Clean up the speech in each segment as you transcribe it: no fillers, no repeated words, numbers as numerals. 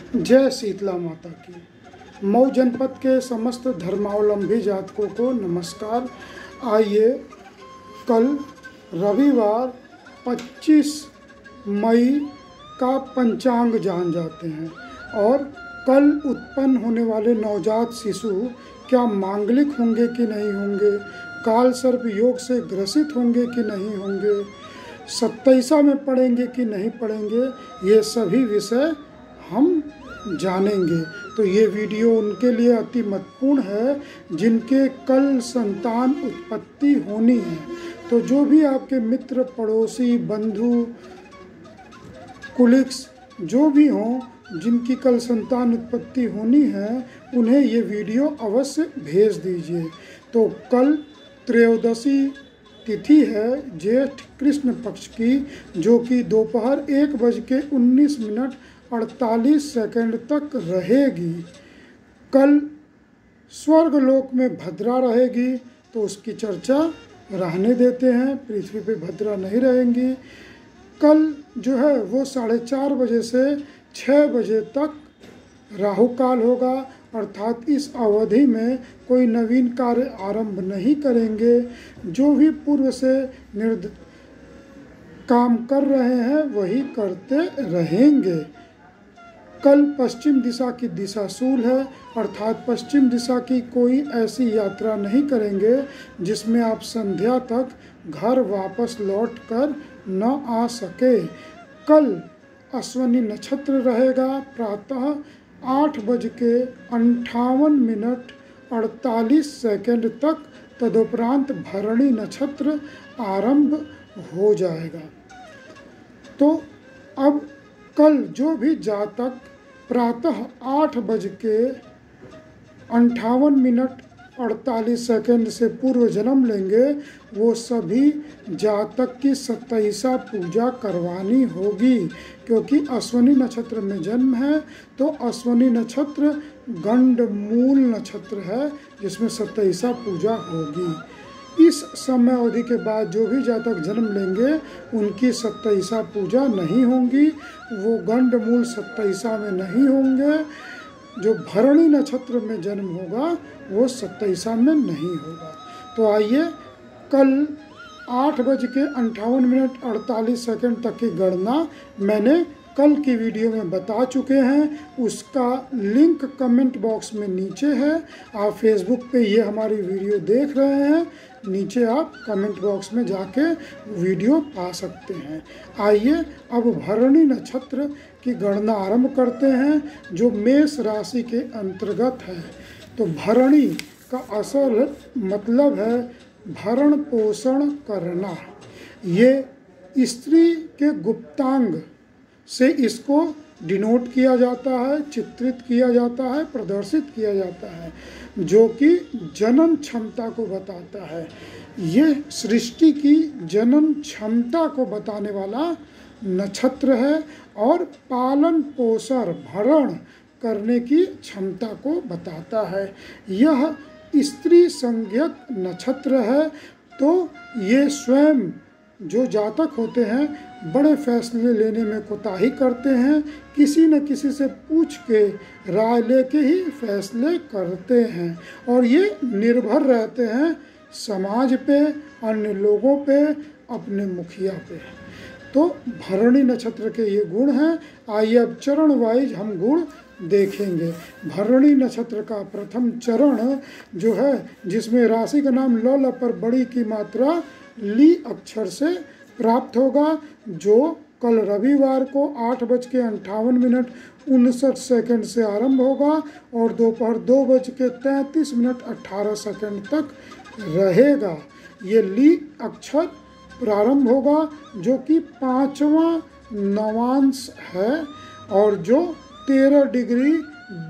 जय शीतला माता की। मऊ जनपद के समस्त धर्मावलंबी जातकों को नमस्कार। आइए कल रविवार 25 मई का पंचांग जान जाते हैं और कल उत्पन्न होने वाले नवजात शिशु क्या मांगलिक होंगे कि नहीं होंगे, काल सर्प योग से ग्रसित होंगे कि नहीं होंगे, 27 में पढ़ेंगे कि नहीं पढ़ेंगे, ये सभी विषय हम जानेंगे। तो ये वीडियो उनके लिए अति महत्वपूर्ण है जिनके कल संतान उत्पत्ति होनी है। तो जो भी आपके मित्र, पड़ोसी, बंधु, कुलिक्स जो भी हों जिनकी कल संतान उत्पत्ति होनी है, उन्हें ये वीडियो अवश्य भेज दीजिए। तो कल त्रयोदशी तिथि है ज्येष्ठ कृष्ण पक्ष की, जो कि दोपहर 1:19 तक रहेगी। कल स्वर्गलोक में भद्रा रहेगी, तो उसकी चर्चा रहने देते हैं, पृथ्वी पे भद्रा नहीं रहेंगी। कल जो है वो 4:30 बजे से 6 बजे तक राहु काल होगा, अर्थात इस अवधि में कोई नवीन कार्य आरंभ नहीं करेंगे। जो भी पूर्व से काम कर रहे हैं वही करते रहेंगे। कल पश्चिम दिशा की दिशा शूल है, अर्थात पश्चिम दिशा की कोई ऐसी यात्रा नहीं करेंगे जिसमें आप संध्या तक घर वापस लौट कर न आ सके। कल अश्विनी नक्षत्र रहेगा प्रातः 8:58 तक, तदुपरांत भरणी नक्षत्र आरंभ हो जाएगा। तो अब कल जो भी जातक प्रातः 8:58 से पूर्व जन्म लेंगे, वो सभी जातक की 27 पूजा करवानी होगी, क्योंकि अश्विनी नक्षत्र में जन्म है। तो अश्विनी नक्षत्र गंडमूल नक्षत्र है जिसमें 27 पूजा होगी। इस समय अवधि के बाद जो भी जातक जन्म लेंगे उनकी 27 पूजा नहीं होंगी, वो गंडमूल 27 में नहीं होंगे। जो भरणी नक्षत्र में जन्म होगा वो 27 में नहीं होगा। तो आइए कल 8:58 तक की गणना मैंने कल की वीडियो में बता चुके हैं, उसका लिंक कमेंट बॉक्स में नीचे है। आप फेसबुक पे ये हमारी वीडियो देख रहे हैं, नीचे आप कमेंट बॉक्स में जाके वीडियो पा सकते हैं। आइए अब भरणी नक्षत्र की गणना आरंभ करते हैं, जो मेष राशि के अंतर्गत है। तो भरणी का असल मतलब है भरण पोषण करना। ये स्त्री के गुप्तांग से इसको डिनोट किया जाता है, चित्रित किया जाता है, प्रदर्शित किया जाता है, जो कि जनन क्षमता को बताता है। ये सृष्टि की जनन क्षमता को बताने वाला नक्षत्र है और पालन पोषण भरण करने की क्षमता को बताता है। यह स्त्री संज्ञक नक्षत्र है। तो ये स्वयं जो जातक होते हैं बड़े फैसले लेने में कोताही करते हैं, किसी न किसी से पूछ के राय लेके ही फैसले करते हैं और ये निर्भर रहते हैं समाज पे, अन्य लोगों पे, अपने मुखिया पे। तो भरणी नक्षत्र के ये गुण हैं। आइए अब चरण वाइज हम गुण देखेंगे। भरणी नक्षत्र का प्रथम चरण जो है, जिसमें राशि का नाम ल पर बड़ी की मात्रा ली अक्षर से प्राप्त होगा, जो कल रविवार को 8:58 से आरंभ होगा और दोपहर 2:33 तक रहेगा। ये ली अक्षर प्रारंभ होगा, जो कि 5वां नवांश है और जो 13 डिग्री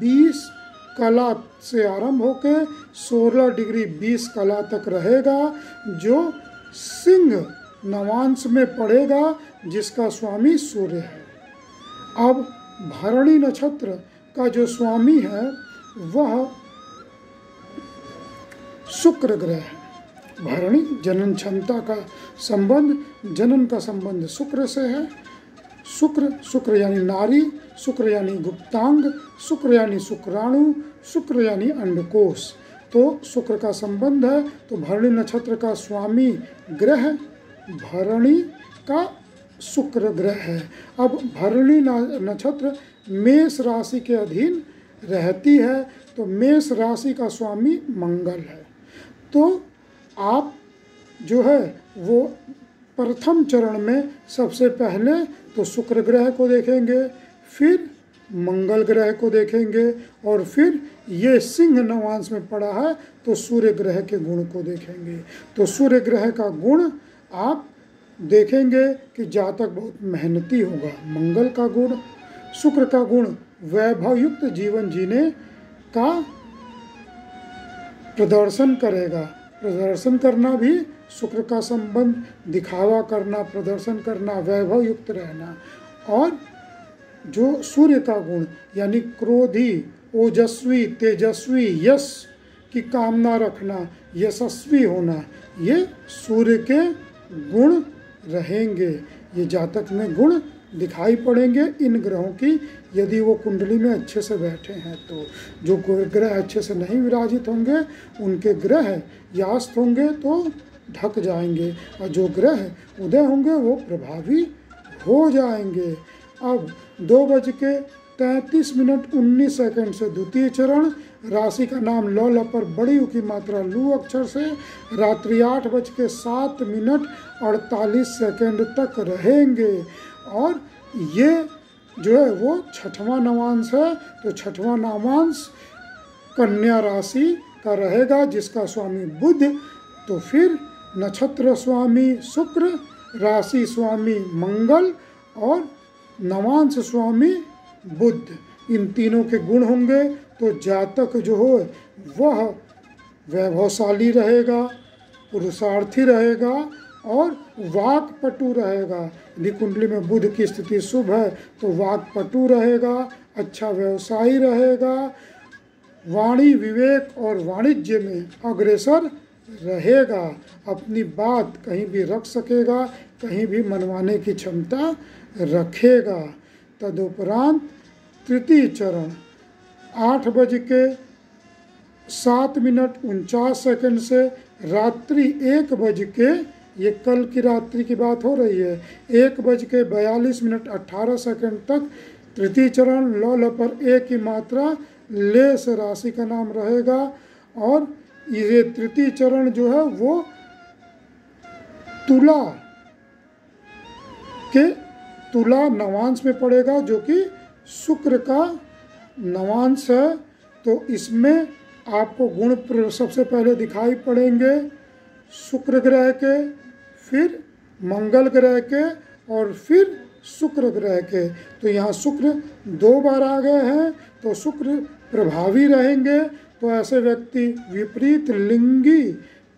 20 कला से आरंभ होकर 16 डिग्री 20 कला तक रहेगा, जो सिंह नवांश में पड़ेगा, जिसका स्वामी सूर्य है। अब भरणी नक्षत्र का जो स्वामी है वह शुक्र ग्रह है। भरणी जनन क्षमता का संबंध, जनन का संबंध शुक्र से है। शुक्र यानी नारी, शुक्र यानी गुप्तांग, शुक्र यानी शुक्राणु, शुक्र यानी अंडकोश। तो शुक्र का संबंध है। तो भरणी नक्षत्र का स्वामी ग्रह भरणी का शुक्र ग्रह है। अब भरणी नक्षत्र मेष राशि के अधीन रहती है, तो मेष राशि का स्वामी मंगल है। तो आप जो है वो प्रथम चरण में सबसे पहले तो शुक्र ग्रह को देखेंगे, फिर मंगल ग्रह को देखेंगे, और फिर ये सिंह नवांश में पड़ा है तो सूर्य ग्रह के गुण को देखेंगे। तो सूर्य ग्रह का गुण आप देखेंगे कि जातक बहुत मेहनती होगा। मंगल का गुण, शुक्र का गुण वैभव युक्त जीवन जीने का प्रदर्शन करेगा। प्रदर्शन करना भी शुक्र का संबंध, दिखावा करना, प्रदर्शन करना, वैभव युक्त रहना। और जो सूर्य का गुण यानी क्रोधी, ओजस्वी, तेजस्वी, यश की कामना रखना, यशस्वी होना, ये सूर्य के गुण रहेंगे। ये जातक में गुण दिखाई पड़ेंगे इन ग्रहों की, यदि वो कुंडली में अच्छे से बैठे हैं तो। जो ग्रह अच्छे से नहीं विराजित होंगे उनके ग्रह यास्त होंगे तो ढक जाएंगे, और जो ग्रह उदय होंगे वो प्रभावी हो जाएंगे। अब 2:33:19 से द्वितीय चरण, राशि का नाम लौ लपर बड़ी उ की मात्रा लू अक्षर से रात्रि 8:07:48 तक रहेंगे। और ये जो है वो छठवां नवांश है। तो छठवां नवांश कन्या राशि का रहेगा जिसका स्वामी बुध। तो फिर नक्षत्र स्वामी शुक्र, राशि स्वामी मंगल और नवांश स्वामी बुध, इन तीनों के गुण होंगे। तो जातक जो हो वह वैभवशाली रहेगा, पुरुषार्थी रहेगा और वाक्पटु रहेगा। यदि कुंडली में बुध की स्थिति शुभ है तो वाक्पटु रहेगा, अच्छा व्यवसायी रहेगा, वाणी विवेक और वाणिज्य में अग्रसर रहेगा, अपनी बात कहीं भी रख सकेगा, कहीं भी मनवाने की क्षमता रखेगा। तदुपरांत तृतीय चरण 8:07:49 से रात्रि 1 ये कल की रात्रि की बात हो रही है, 1:42:18 तक तृतीय चरण लौ लपर ए की मात्रा ले से राशि का नाम रहेगा। और ये तृतीय चरण जो है वो तुला नवांश में पड़ेगा जो कि शुक्र का नवांश है। तो इसमें आपको गुण सबसे पहले दिखाई पड़ेंगे शुक्र ग्रह के, फिर मंगल ग्रह के और फिर शुक्र ग्रह के। तो यहाँ शुक्र 2 बार आ गए हैं तो शुक्र प्रभावी रहेंगे। तो ऐसे व्यक्ति विपरीत लिंगी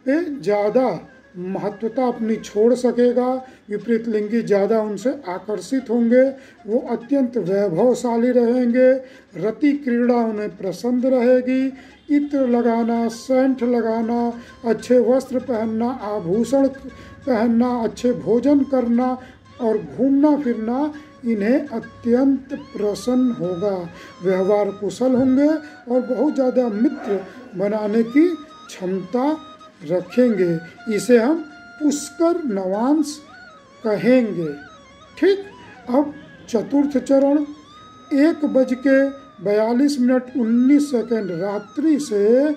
पे ज़्यादा महत्वता अपनी छोड़ सकेगा, विपरीत लिंगी ज़्यादा उनसे आकर्षित होंगे, वो अत्यंत वैभवशाली रहेंगे, रति क्रीड़ा उन्हें पसंद रहेगी, इत्र लगाना, सेंट लगाना, अच्छे वस्त्र पहनना, आभूषण पहनना, अच्छे भोजन करना और घूमना फिरना इन्हें अत्यंत प्रसन्न होगा। व्यवहार कुशल होंगे और बहुत ज़्यादा मित्र बनाने की क्षमता रखेंगे। इसे हम पुष्कर नवांश कहेंगे। ठीक। अब चतुर्थ चरण 1:42:19 रात्रि से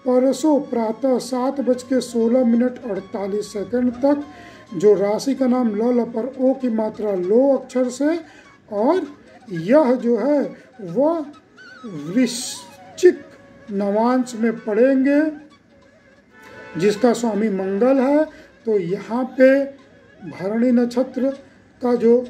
परसों प्रातः 7:16:48 तक, जो राशि का नाम ल लपर ओ की मात्रा लो अक्षर से, और यह जो है वह वृश्चिक नवांश में पड़ेंगे जिसका स्वामी मंगल है। तो यहाँ पे भरणी नक्षत्र का जो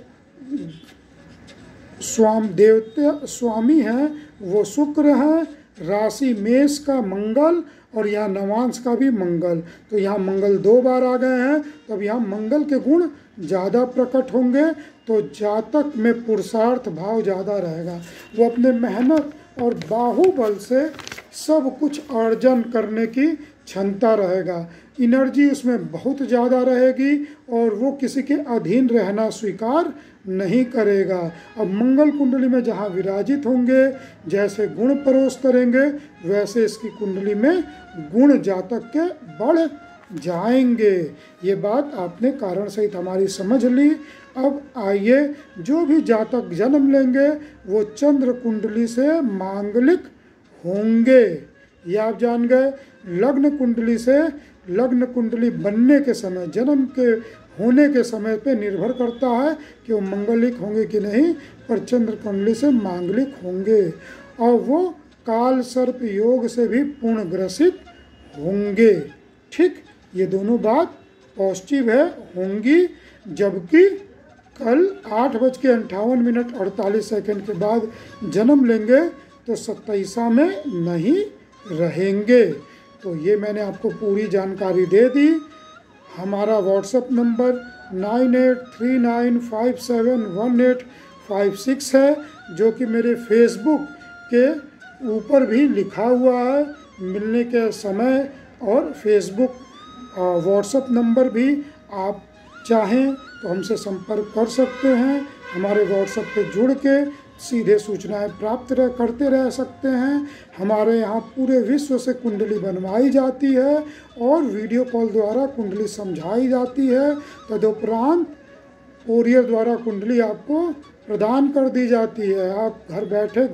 स्वामी है वो शुक्र है, राशि मेष का मंगल और यहाँ नवांश का भी मंगल। तो यहाँ मंगल 2 बार आ गए हैं, तो अब यहाँ मंगल के गुण ज़्यादा प्रकट होंगे। तो जातक में पुरुषार्थ भाव ज़्यादा रहेगा, वो अपने मेहनत और बाहुबल से सब कुछ अर्जन करने की क्षमता रहेगा, एनर्जी उसमें बहुत ज़्यादा रहेगी और वो किसी के अधीन रहना स्वीकार नहीं करेगा। अब मंगल कुंडली में जहाँ विराजित होंगे, जैसे गुण परोस करेंगे, वैसे इसकी कुंडली में गुण जातक के बढ़ जाएंगे। ये बात आपने कारण सहित हमारी समझ ली। अब आइए, जो भी जातक जन्म लेंगे वो चंद्र कुंडली से मांगलिक होंगे, ये आप जान गए। लग्न कुंडली से, लग्न कुंडली बनने के समय, जन्म के होने के समय पे निर्भर करता है कि वो मंगलिक होंगे कि नहीं, पर चंद्र कुंडली से मांगलिक होंगे और वो काल सर्प योग से भी पूर्ण ग्रसित होंगे। ठीक, ये दोनों बात पॉजिटिव है, होंगी। जबकि कल 8:58 के बाद जन्म लेंगे तो 27 में नहीं रहेंगे। तो ये मैंने आपको पूरी जानकारी दे दी। हमारा व्हाट्सएप नंबर 9839571856 है, जो कि मेरे फेसबुक के ऊपर भी लिखा हुआ है मिलने के समय, और फेसबुक व्हाट्सएप नंबर भी आप चाहें तो हमसे संपर्क कर सकते हैं। हमारे व्हाट्सएप पे जुड़ के सीधे सूचनाएं प्राप्त करते रह सकते हैं। हमारे यहाँ पूरे विश्व से कुंडली बनवाई जाती है और वीडियो कॉल द्वारा कुंडली समझाई जाती है। तदुपरांत कोरियर द्वारा कुंडली आपको प्रदान कर दी जाती है। आप घर बैठे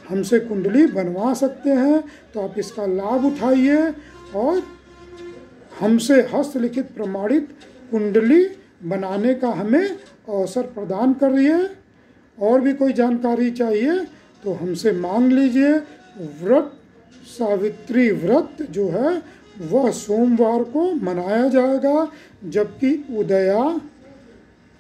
हमसे कुंडली बनवा सकते हैं, तो आप इसका लाभ उठाइए और हमसे हस्तलिखित प्रमाणित कुंडली बनाने का हमें अवसर प्रदान करिए। और भी कोई जानकारी चाहिए तो हमसे मांग लीजिए। व्रत, सावित्री व्रत जो है वह सोमवार को मनाया जाएगा, जबकि उदया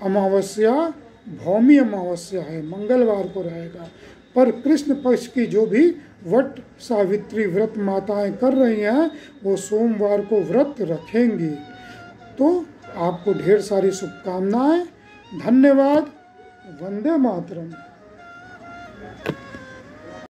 अमावस्या भौमी अमावस्या है, मंगलवार को रहेगा। पर कृष्ण पक्ष की जो भी वट सावित्री व्रत माताएं कर रही हैं वो सोमवार को व्रत रखेंगी। तो आपको ढेर सारी शुभकामनाएं। धन्यवाद। वंदे मातरम।